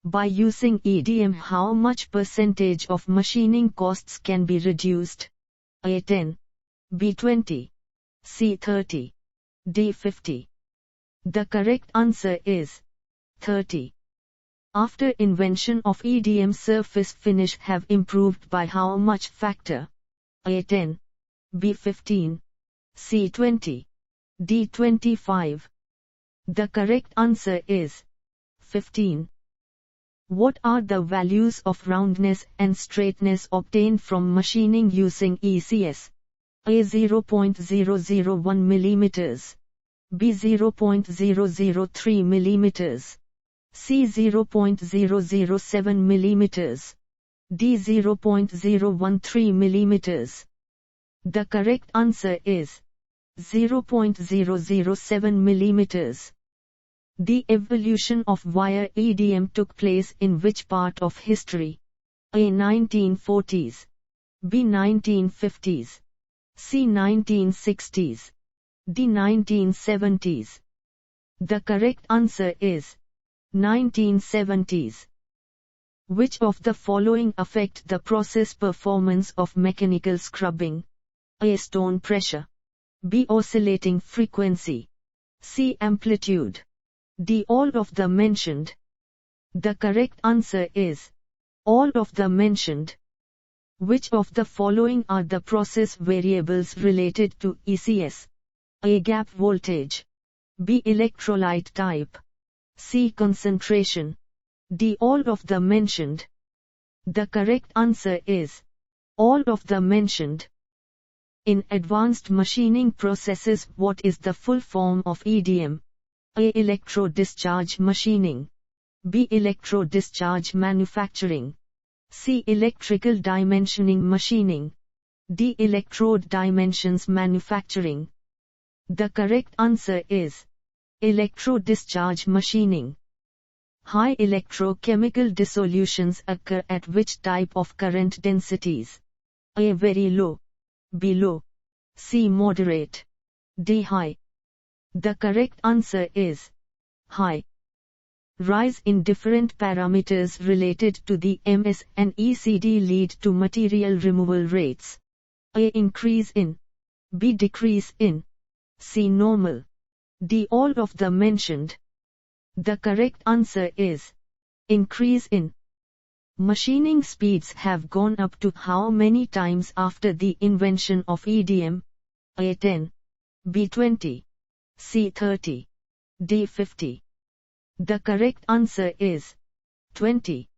By using EDM, how much percentage of machining costs can be reduced? A 10, B 20, C 30, D 50. The correct answer is 30. After invention of EDM, surface finish have improved by how much factor? A 10, B 15, C 20, D 25. The correct answer is 15. What are the values of roundness and straightness obtained from machining using ECS? A 0.001 mm, B 0.003 mm, C 0.007 mm, D 0.013 mm. The correct answer is 0.007 mm. The evolution of wire EDM took place in which part of history? A 1940s, B 1950s, C 1960s, D 1970s. The correct answer is 1970s. Which of the following affect the process performance of mechanical scrubbing? A stone pressure, B oscillating frequency, C amplitude, D all of the mentioned. The correct answer is all of the mentioned. Which of the following are the process variables related to ECS? A gap voltage, B electrolyte type, C concentration, D all of the mentioned. The correct answer is all of the mentioned. In advanced machining processes, what is the full form of EDM? A electro-discharge machining, B electro-discharge manufacturing, C electrical dimensioning machining, D electrode dimensions manufacturing. The correct answer is electro-discharge machining. High electrochemical dissolutions occur at which type of current densities? A very low, B low, C moderate, D high. The correct answer is high. Rise in different parameters related to the MS and ECD lead to material removal rates. A increase in, B decrease in, C normal, D all of the mentioned. The correct answer is increase in. Machining speeds have gone up to how many times after the invention of EDM? A 10, B 20, C 30, D 50. The correct answer is 20.